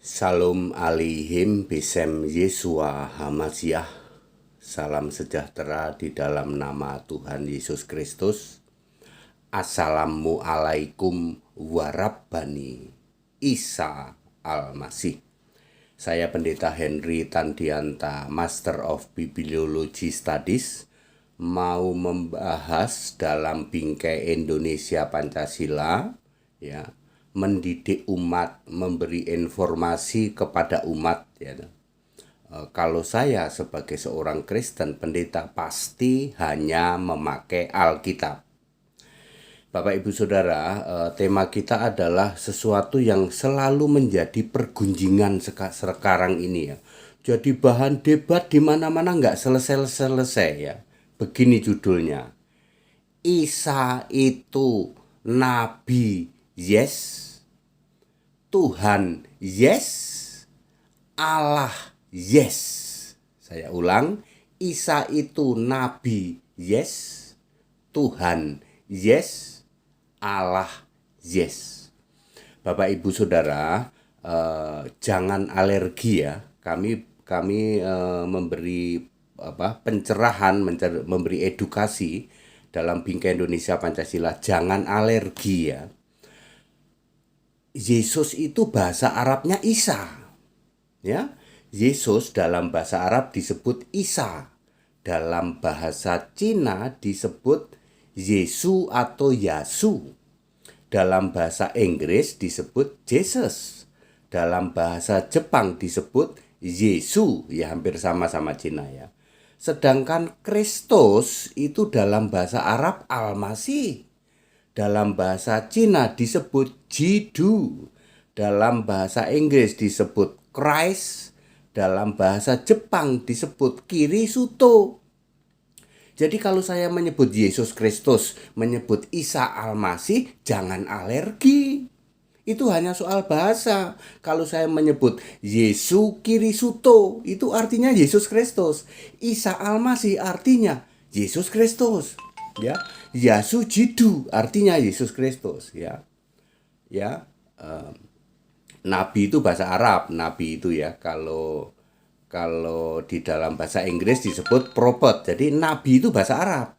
Shalom alihim bisem Yesua Hamasiah. Salam sejahtera di dalam nama Tuhan Yesus Kristus. Assalamualaikum warabbani Isa Al-Masih. Saya Pendeta Henry Tandianta, Master of Bibliology Studies, mau membahas dalam bingkai Indonesia Pancasila, ya, mendidik umat, memberi informasi kepada umat, ya. Kalau saya sebagai seorang Kristen pendeta pasti hanya memakai Alkitab. Bapak Ibu Saudara, tema kita adalah sesuatu yang selalu menjadi pergunjingan sekarang ini, ya. Jadi bahan debat di mana-mana nggak selesai-selesai, ya. Begini judulnya, Isa itu Nabi, yes. Tuhan, yes. Allah, yes. Saya ulang, Isa itu Nabi, yes. Tuhan, yes. Allah, yes. Bapak Ibu Saudara, jangan alergi, ya. Kami memberi pencerahan, memberi edukasi dalam bingkai Indonesia Pancasila. Jangan alergi, ya. Yesus itu bahasa Arabnya Isa, ya. Yesus dalam bahasa Arab disebut Isa, dalam bahasa Cina disebut Yesu atau Yasu, dalam bahasa Inggris disebut Jesus, dalam bahasa Jepang disebut Yesu, ya hampir sama-sama Cina, ya. Sedangkan Kristus itu dalam bahasa Arab Al-Masih, dalam bahasa Cina disebut Jidu, dalam bahasa Inggris disebut Christ, dalam bahasa Jepang disebut Kirisuto. Jadi kalau saya menyebut Yesus Kristus, menyebut Isa Al-Masih, jangan alergi. Itu hanya soal bahasa. Kalau saya menyebut Yesu Kirisuto, itu artinya Yesus Kristus. Isa Al-Masih artinya Yesus Kristus, ya. Yasu Jidu artinya Yesus Kristus, ya. Nabi itu bahasa Arab, nabi itu, ya. Kalau di dalam bahasa Inggris disebut prophet. Jadi nabi itu bahasa Arab.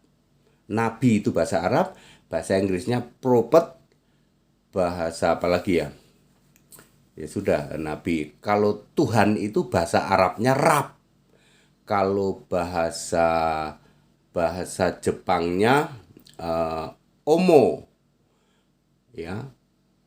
Nabi itu bahasa Arab, bahasa Inggrisnya prophet, bahasa apa lagi, ya? Ya sudah, nabi. Kalau Tuhan itu bahasa Arabnya Rab. Kalau bahasa Jepangnya Omo, ya.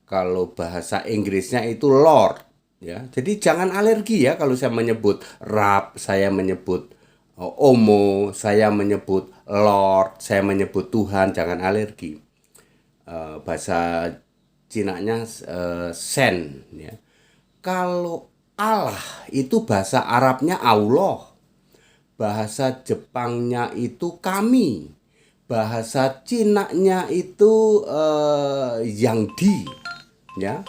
Kalau bahasa Inggrisnya itu Lord, ya. Jadi jangan alergi, ya, kalau saya menyebut Rab, saya menyebut Omo, saya menyebut Lord, saya menyebut Tuhan, jangan alergi. Bahasa Cinanya Sen, ya. Kalau Allah itu bahasa Arabnya Allah, bahasa Jepangnya itu kami, bahasa Cinanya itu Yangdi, ya.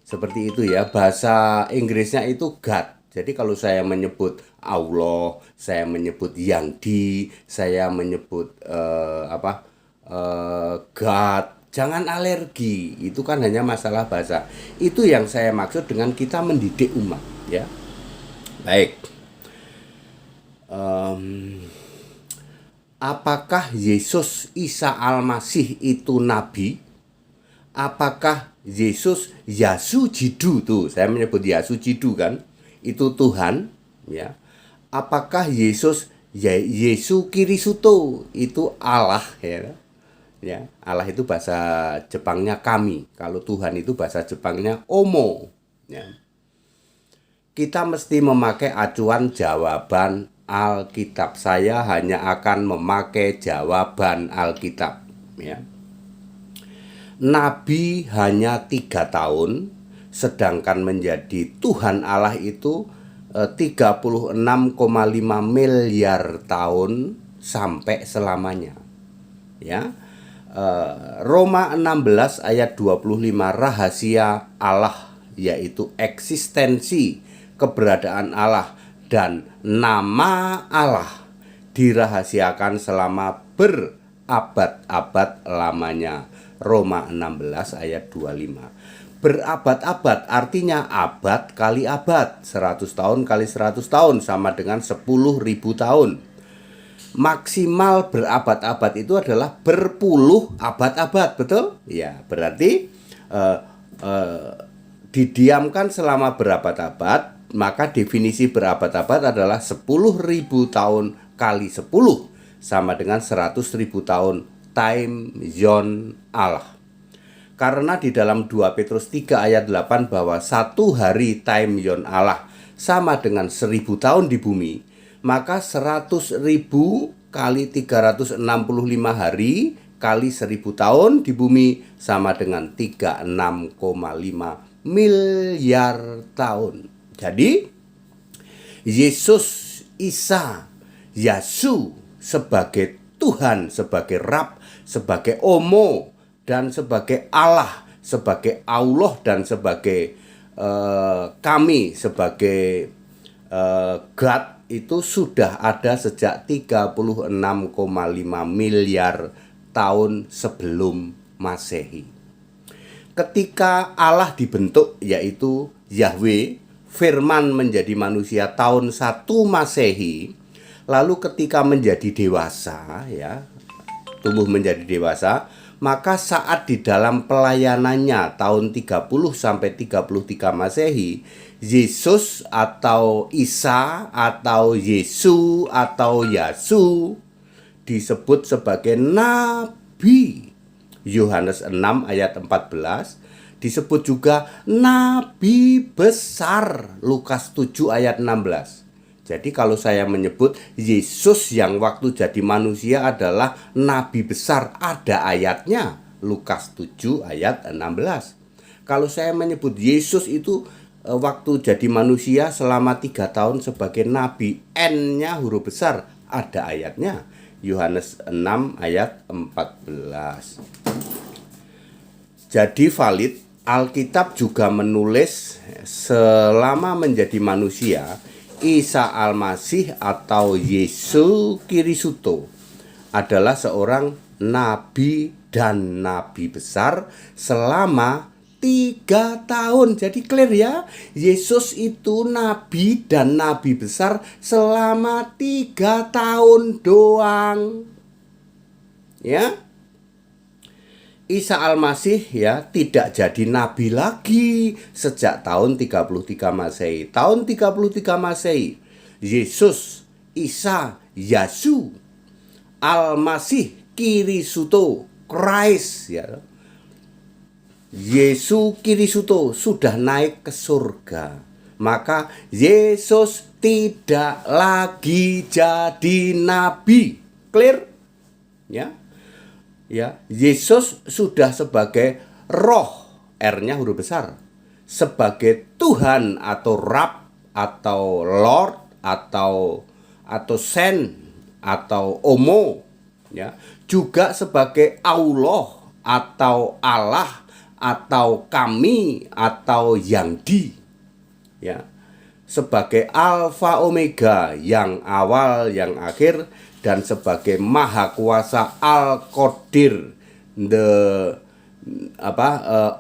Seperti itu, ya. Bahasa Inggrisnya itu God. Jadi kalau saya menyebut Allah, saya menyebut Yangdi, saya menyebut God, jangan alergi. Itu kan hanya masalah bahasa. Itu yang saya maksud dengan kita mendidik umat, ya. Baik. Apakah Yesus Isa Al-Masih itu nabi? Apakah Yesus Yasu Jidu, tuh saya menyebut Yasu Jidu, kan, itu Tuhan, ya. Apakah Yesus Yesu Kirisuto itu Allah, ya. Ya, Allah itu bahasa Jepangnya kami. Kalau Tuhan itu bahasa Jepangnya Omo, ya. Kita mesti memakai acuan jawaban Alkitab. Saya hanya akan memakai jawaban Alkitab, ya. Nabi hanya 3 tahun, sedangkan menjadi Tuhan Allah itu 36,5 miliar tahun sampai selamanya, ya. Roma 16 ayat 25, rahasia Allah, yaitu eksistensi, keberadaan Allah, dan nama Allah dirahasiakan selama berabad-abad lamanya. Roma 16 ayat 25. berabad-abad, artinya abad kali abad, 100 tahun kali 100 tahun sama dengan 10.000 tahun. Maksimal berabad-abad itu adalah berpuluh abad-abad, betul? Ya, berarti didiamkan selama berabad-abad, maka definisi berabad-abad adalah 10.000 tahun kali 10 sama dengan 100.000 tahun time zone Allah. Karena di dalam 2 Petrus 3 ayat 8 bahwa satu hari time zone Allah sama dengan 1.000 tahun di bumi, maka 100.000 kali 365 hari kali 1.000 tahun di bumi sama dengan 36,5 miliar tahun. Jadi Yesus, Isa, Yesus sebagai Tuhan, sebagai Rab, sebagai Omo, dan sebagai Allah, sebagai Allah, dan sebagai kami, sebagai God, itu sudah ada sejak 36,5 miliar tahun sebelum Masehi. Ketika Allah dibentuk, yaitu Yahweh, firman menjadi manusia tahun 1 Masehi, lalu ketika menjadi dewasa, ya, tumbuh menjadi dewasa, maka saat di dalam pelayanannya tahun 30 sampai 33 Masehi, Yesus atau Isa atau Yesus atau Yasu disebut sebagai nabi. Yohanes 6 ayat 14 disebut juga nabi besar. Lukas 7 ayat 16. Jadi kalau saya menyebut Yesus yang waktu jadi manusia adalah nabi besar, ada ayatnya, Lukas 7 ayat 16. Kalau saya menyebut Yesus itu waktu jadi manusia selama 3 tahun sebagai nabi, N-nya huruf besar, ada ayatnya, Yohanes 6 ayat 14. Jadi valid, Alkitab juga menulis selama menjadi manusia, Isa Al-Masih atau Yesus Kirisuto adalah seorang nabi dan nabi besar selama 3 tahun. Jadi clear ya, Yesus itu nabi dan nabi besar selama 3 tahun doang. Ya, Isa Al-Masih ya tidak jadi nabi lagi sejak tahun 33 Masehi. Tahun 33 Masehi, Yesus, Isa, Yasu, Al-Masih, Kirisuto, Christ ya, Yesus Kirisuto sudah naik ke surga. Maka Yesus tidak lagi jadi nabi. Clear? Ya. Ya, Yesus sudah sebagai roh, R-nya huruf besar, sebagai Tuhan atau Rab atau Lord atau Sen atau Omo, ya, juga sebagai Allah atau Allah atau kami atau yang di, ya, sebagai Alfa Omega, yang awal yang akhir, dan sebagai Maha Kuasa Al-Qadir,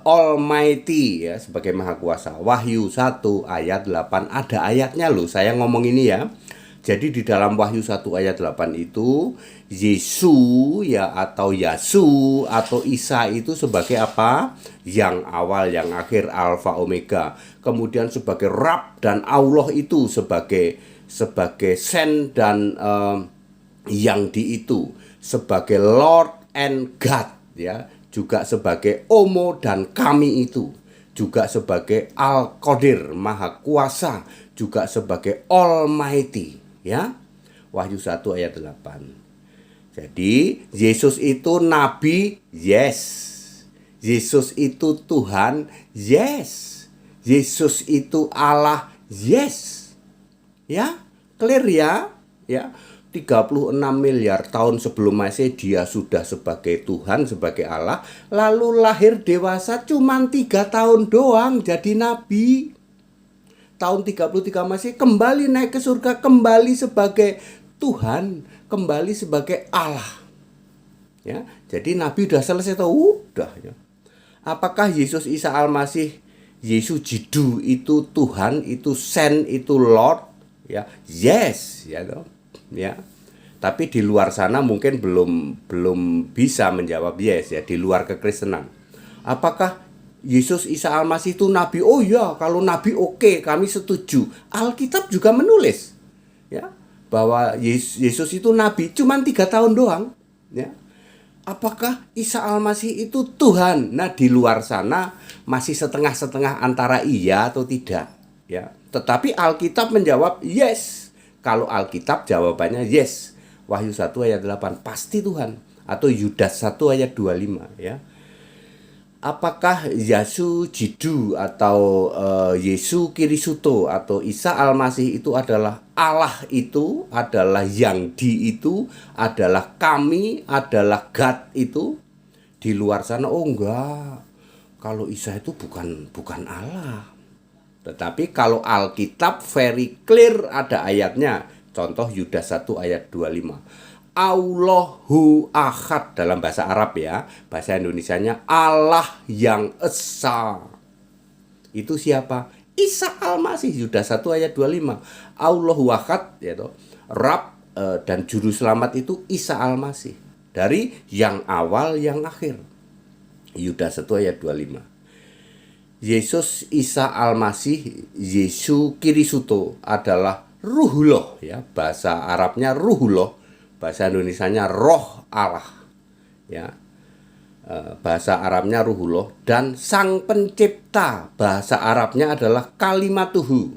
Almighty ya, sebagai Maha Kuasa. Wahyu 1 ayat 8 ada ayatnya loh, saya ngomong ini ya. Jadi di dalam Wahyu 1 ayat 8 itu Yesus ya atau Yasu atau Isa itu sebagai apa? Yang awal yang akhir, Alfa Omega. Kemudian sebagai Rab dan Allah itu sebagai Sen dan yang di itu, sebagai Lord and God ya, juga sebagai Omo dan kami itu, juga sebagai Al-Qadir, Maha Kuasa, juga sebagai Almighty ya. Wahyu 1 ayat 8. Jadi Yesus itu nabi, yes. Yesus itu Tuhan, yes. Yesus itu Allah, yes. Ya, clear ya? Ya. 36 miliar tahun sebelum Masehi dia sudah sebagai Tuhan, sebagai Allah. Lalu lahir dewasa cuman 3 tahun doang jadi nabi. Tahun 33 Masehi kembali naik ke surga, kembali sebagai Tuhan, kembali sebagai Allah. Ya, jadi nabi udah selesai tuh, udah ya. Apakah Yesus Isa Almasih, Yesus Jidu itu Tuhan, itu Sen, itu Lord? Ya, yes, ya toh. Ya. Tapi di luar sana mungkin belum bisa menjawab yes ya, di luar kekristenan. Apakah Yesus Isa Almasih itu nabi? Oh ya, kalau nabi oke, kami setuju. Alkitab juga menulis ya bahwa Yesus itu nabi cuman 3 tahun doang ya. Apakah Isa Almasih itu Tuhan? Nah, di luar sana masih setengah-setengah antara iya atau tidak ya. Tetapi Alkitab menjawab yes. Kalau Alkitab jawabannya yes. Wahyu 1 ayat 8 pasti Tuhan, atau Yudas 1 ayat 25 ya. Apakah Yasu Jidu atau Yesu Kirisuto atau Isa Almasih itu adalah Allah, itu adalah yang di itu adalah kami, adalah God itu? Di luar sana oh enggak. Kalau Isa itu bukan Allah. Tetapi kalau Alkitab very clear ada ayatnya. Contoh Yudas 1 ayat 25. Allahu Ahad dalam bahasa Arab ya. Bahasa Indonesianya Allah yang Esa. Itu siapa? Isa Almasih. Yudas 1 ayat 25. Allahu Ahad yaitu Rab dan juru selamat itu Isa Almasih. Dari yang awal yang akhir. Yudas 1 ayat 25. Yesus Isa Almasih, Yesu Kirisuto adalah Ruhullah ya. Bahasa Arabnya Ruhullah. Bahasa Indonesianya Roh Allah ya. Bahasa Arabnya Ruhullah. Dan Sang Pencipta, bahasa Arabnya adalah Kalimatuhu,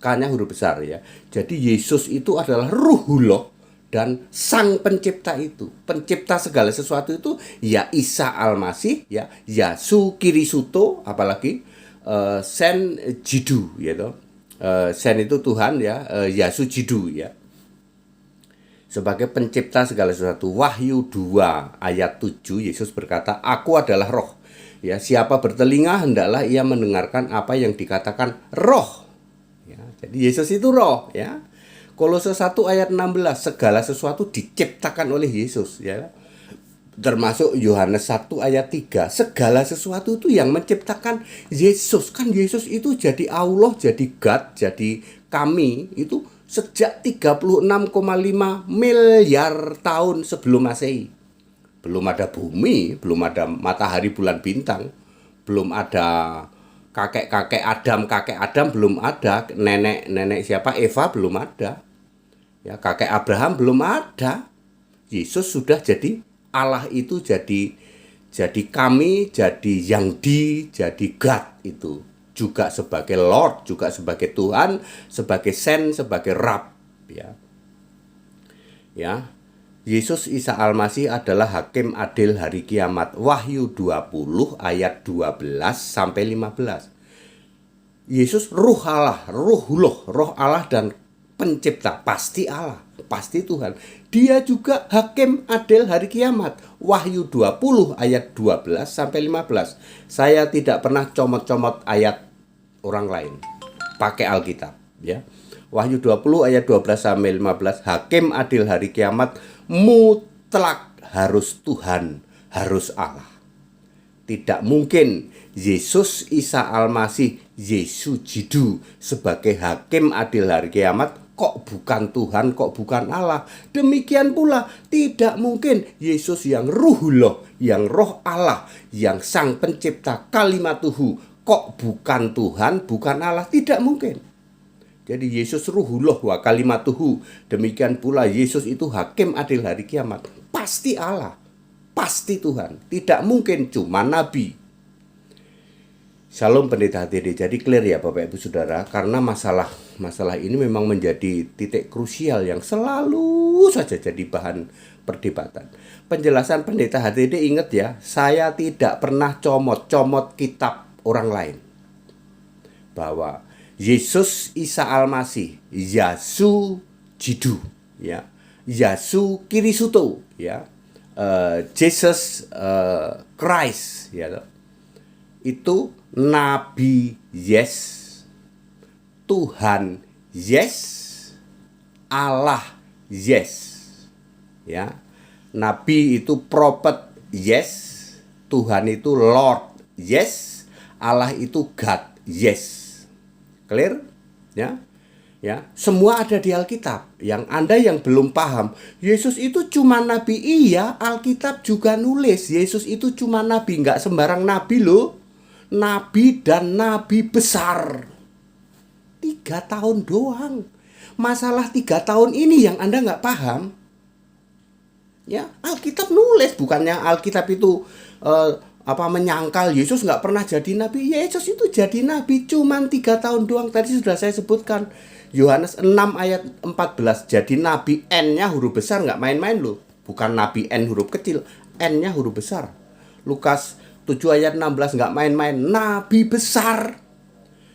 K-nya huruf besar ya. Jadi Yesus itu adalah Ruhullah dan Sang Pencipta itu. Pencipta segala sesuatu itu ya Isa Almasih ya, Yasu Kirisuto, apalagi Sen Jidu gitu. Sen itu Tuhan ya, Yasu Jidu ya. Sebagai pencipta segala sesuatu. Wahyu 2 ayat 7 Yesus berkata, aku adalah roh. Ya, siapa bertelinga hendaklah ia mendengarkan apa yang dikatakan roh. Ya, jadi Yesus itu roh ya. Kolose 1 ayat 16 segala sesuatu diciptakan oleh Yesus ya. Termasuk Yohanes 1 ayat 3 segala sesuatu itu yang menciptakan Yesus. Kan Yesus itu jadi Allah, jadi God, jadi kami itu sejak 36,5 miliar tahun sebelum Masehi. Belum ada bumi, belum ada matahari, bulan, bintang, belum ada kakek Adam belum ada, nenek siapa Eva belum ada. Ya, kakek Abraham belum ada. Yesus sudah jadi Allah, itu jadi kami, jadi yang jadi God itu. Juga sebagai Lord, juga sebagai Tuhan, sebagai Sen, sebagai Rab ya. Ya. Yesus Isa Almasih adalah hakim adil hari kiamat. Wahyu 20 ayat 12 sampai 15. Yesus ruh Allah, roh Allah dan pencipta, pasti Allah, pasti Tuhan. Dia juga hakim adil hari kiamat. Wahyu 20 ayat 12 sampai 15. Saya tidak pernah comot-comot ayat orang lain. Pakai Alkitab ya. Wahyu 20 ayat 12 sampai 15, hakim adil hari kiamat mutlak harus Tuhan, harus Allah. Tidak mungkin Yesus Isa Almasih, Yesus Jidu sebagai hakim adil hari kiamat kok bukan Tuhan, kok bukan Allah. Demikian pula tidak mungkin Yesus yang Ruhullah, yang roh Allah, yang Sang Pencipta Kalimatuhu kok bukan Tuhan, bukan Allah. Tidak mungkin. Jadi Yesus Ruhullah wa Kalimatuhu. Demikian pula Yesus itu hakim adil hari kiamat. Pasti Allah, pasti Tuhan. Tidak mungkin cuma nabi. Shalom Pendeta HTD. Jadi clear ya Bapak Ibu Saudara, karena masalah ini memang menjadi titik krusial yang selalu saja jadi bahan perdebatan. Penjelasan Pendeta HTD, ingat ya, saya tidak pernah comot kitab orang lain. Bahwa Yesus Isa Almasih, Yasu Jidu ya, Yasu Kirisuto ya, Jesus Christ ya, itu nabi yes, Tuhan yes, Allah yes ya. Nabi itu prophet yes, Tuhan itu Lord Yes. Allah itu God. Yes. Clear? Ya. Ya, semua ada di Alkitab. Yang Anda yang belum paham, Yesus itu cuma nabi, iya, Alkitab juga nulis Yesus itu cuma nabi, nggak sembarang nabi loh. Nabi dan nabi besar. 3 tahun doang. Masalah 3 tahun ini yang Anda nggak paham. Ya, Alkitab nulis, bukannya Alkitab itu menyangkal Yesus nggak pernah jadi nabi. Yesus itu jadi nabi cuman 3 tahun doang. Tadi sudah saya sebutkan Yohanes 6 ayat 14. Jadi nabi N-nya huruf besar, nggak main-main loh. Bukan nabi N huruf kecil, N-nya huruf besar. Lukas 7 ayat 16, nggak main-main, nabi besar.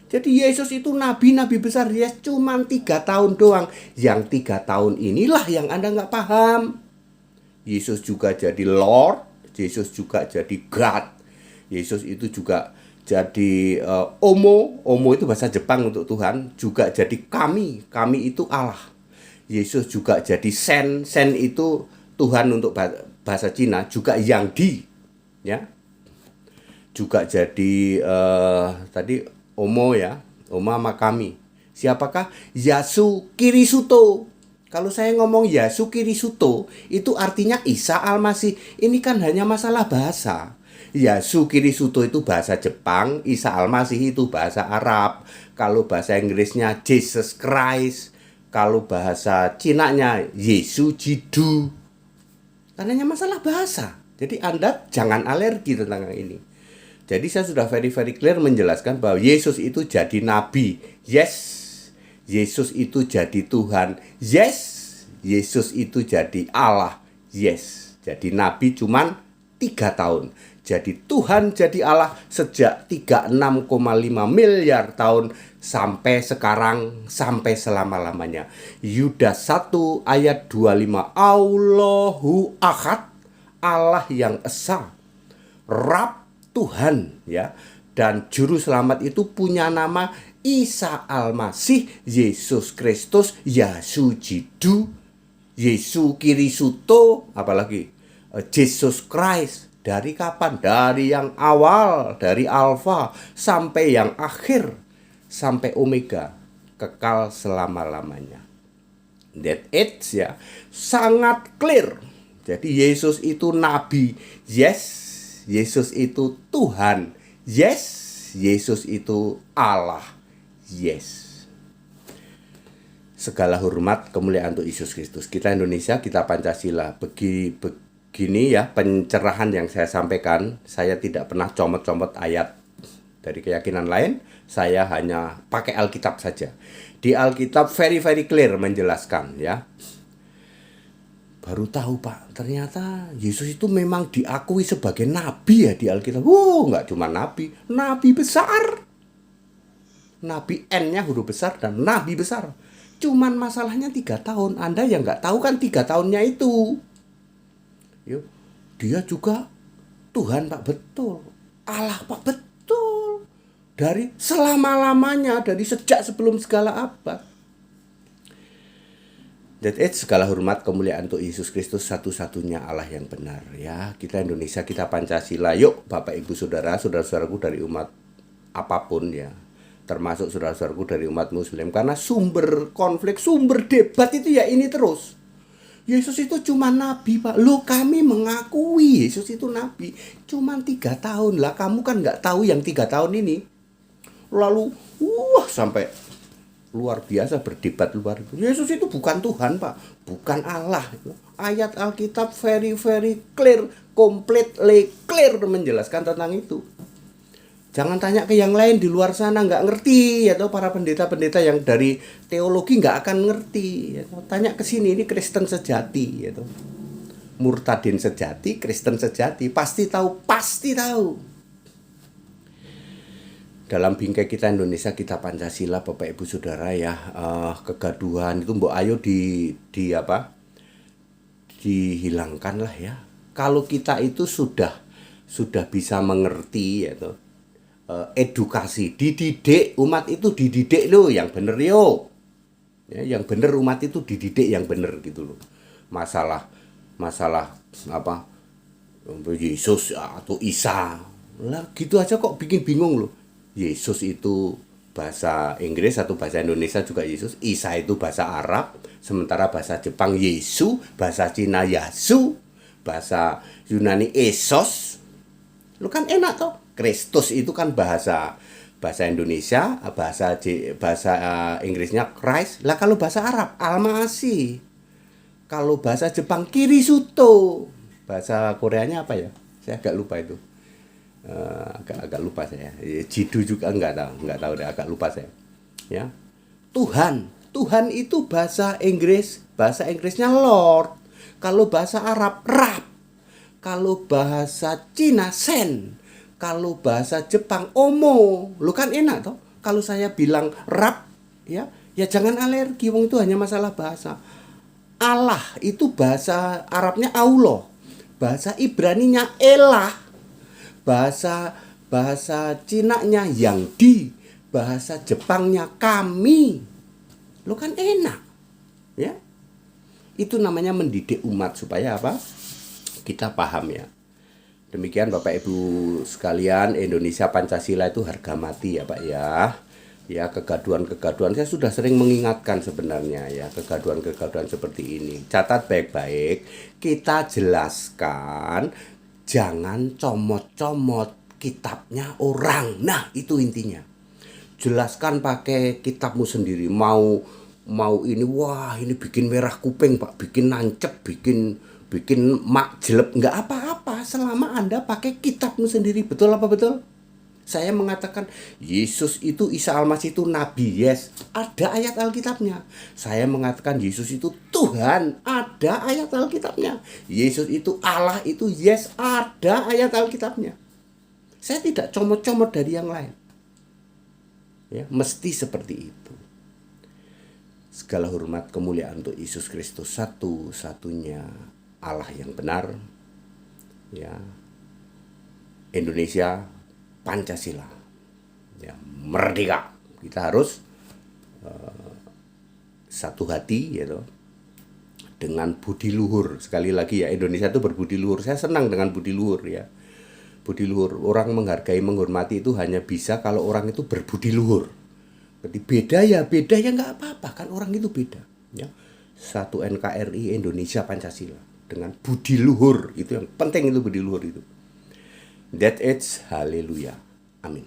Jadi Yesus itu nabi besar. Dia cuman 3 tahun doang. Yang 3 tahun inilah yang Anda nggak paham. Yesus juga jadi Lord, Yesus juga jadi God. Yesus itu juga jadi Omo itu bahasa Jepang untuk Tuhan, juga jadi kami itu Allah. Yesus juga jadi Sen itu Tuhan untuk bahasa Cina, juga Yang Di, ya. Juga jadi tadi Omo ya, Omo sama kami. Siapakah? Yasu Kirisuto. Kalau saya ngomong Yasu Kirisuto, itu artinya Isa Al-Masih. Ini kan hanya masalah bahasa. Yasu Kirisuto itu bahasa Jepang, Isa Al-Masih itu bahasa Arab. Kalau bahasa Inggrisnya Jesus Christ, kalau bahasa Cinanya Yesu Jidu. Karena hanya masalah bahasa. Jadi Anda jangan alergi tentang ini. Jadi saya sudah very clear menjelaskan bahwa Yesus itu jadi nabi. Yes. Yesus itu jadi Tuhan. Yes. Yesus itu jadi Allah. Yes. Jadi nabi cuman 3 tahun. Jadi Tuhan jadi Allah sejak 36,5 miliar tahun sampai sekarang, sampai selama-lamanya. Yudas 1 ayat 25. Allahu Ahad, Allah yang esa, Rab Tuhan, ya. Dan juru selamat itu punya nama Isa Al-Masih, Yesus Kristus, Yasu Jidu, Yesu Kirisuto, apalagi Jesus Christ. Dari kapan? Dari yang awal, dari Alfa sampai yang akhir, sampai Omega, kekal selama-lamanya. That it, ya, sangat clear. Jadi Yesus itu nabi. Yes. Yesus itu Tuhan. Yes. Yesus itu Allah. Yes. Segala hormat kemuliaan untuk Yesus Kristus. Kita Indonesia, kita Pancasila. Begini ya pencerahan yang saya sampaikan. Saya tidak pernah comot-comot ayat dari keyakinan lain. Saya hanya pakai Alkitab saja. Di Alkitab very clear menjelaskan, ya. Baru tahu Pak, ternyata Yesus itu memang diakui sebagai nabi ya di Alkitab. Nggak cuma nabi, nabi besar. Nabi N-nya huruf besar dan nabi besar. Cuman masalahnya 3 tahun. Anda yang nggak tahu kan 3 tahunnya itu. Yuk, dia juga Tuhan Pak, betul. Allah Pak, betul. Dari selama-lamanya, dari sejak sebelum segala abad. That it, segala hormat kemuliaan untuk Yesus Kristus, satu-satunya Allah yang benar, ya. Kita Indonesia, kita Pancasila. Yuk Bapak Ibu Saudara, saudara-saudaraku dari umat apapun, ya, termasuk saudara-saudaraku dari umat Muslim. Karena sumber konflik, sumber debat itu ya ini terus. Yesus itu cuma nabi Pak. Loh, kami mengakui Yesus itu nabi cuman 3 tahun. Lah kamu kan gak tahu yang 3 tahun ini. Lalu sampai luar biasa berdebat luar biasa. Yesus itu bukan Tuhan Pak, bukan Allah. Ayat Alkitab very clear, completely clear menjelaskan tentang itu. Jangan tanya ke yang lain di luar sana, nggak ngerti, atau para pendeta-pendeta yang dari teologi nggak akan ngerti. Tanya ke sini, ini Kristen sejati, murtadin sejati, Kristen sejati, pasti tahu. Dalam bingkai kita Indonesia, kita Pancasila, Bapak Ibu Saudara, ya, kegaduhan itu mbok ayo dihilangkan lah, ya. Kalau kita itu sudah bisa mengerti, edukasi, dididik, umat itu dididik loh, yang bener yo. Ya, yang bener umat itu dididik yang bener gitu loh. Masalah Yesus atau Isa, Lah gitu aja kok bikin bingung loh. Yesus itu bahasa Inggris atau bahasa Indonesia juga Yesus, Isa itu bahasa Arab, sementara bahasa Jepang Yesu, bahasa Cina Yasu, bahasa Yunani Esos. Lu kan enak toh. Kristus itu kan bahasa bahasa Indonesia, bahasa Inggrisnya Christ. Lah kalau bahasa Arab Almasi. Kalau bahasa Jepang Kirisuto. Bahasa Koreanya apa ya? Saya agak lupa itu. Agak lupa saya. Jidu juga nggak tahu deh, agak lupa saya. Ya. Tuhan itu bahasa Inggris, bahasa Inggrisnya Lord. Kalau bahasa Arab Rab. Kalau bahasa Cina Sen. Kalau bahasa Jepang Omo. Lu kan enak toh. Kalau saya bilang Rab, ya jangan alergi, wong itu hanya masalah bahasa. Allah itu bahasa Arabnya Allah. Bahasa Ibraninya Elah. Bahasa bahasa Cinanya yang di, bahasa Jepangnya kami. Lo kan enak. Ya. Itu namanya mendidik umat supaya apa? Kita paham ya. Demikian Bapak Ibu sekalian, Indonesia Pancasila itu harga mati ya Pak ya. Ya, kegaduhan-kegaduhan saya sudah sering mengingatkan sebenarnya ya, kegaduhan-kegaduhan seperti ini. Catat baik-baik, kita jelaskan, jangan comot-comot kitabnya orang. Nah, itu intinya. Jelaskan pakai kitabmu sendiri. Mau ini, wah ini bikin merah kuping Pak, bikin nancep, bikin mak jelek, nggak apa-apa selama Anda pakai kitabmu sendiri. Betul apa betul? Saya mengatakan Yesus itu, Isa Al-Masih itu Nabi, yes, ada ayat Alkitabnya. Saya mengatakan Yesus itu Tuhan, ada ayat Alkitabnya. Yesus itu Allah itu, yes, ada ayat Alkitabnya. Saya tidak comot-comot dari yang lain. Ya, mesti seperti itu. Segala hormat kemuliaan untuk Yesus Kristus, satu-satunya Allah yang benar. Ya. Indonesia Pancasila. Ya, merdeka. Kita harus satu hati gitu. Dengan budi luhur. Sekali lagi ya, Indonesia itu berbudi luhur. Saya senang dengan budi luhur ya. Budi luhur. Orang menghargai, menghormati itu hanya bisa kalau orang itu berbudi luhur. Jadi beda ya nggak apa-apa kan, orang itu beda. Ya. Satu NKRI Indonesia Pancasila dengan budi luhur, itu yang penting, itu budi luhur itu. That is haleluya. Amin.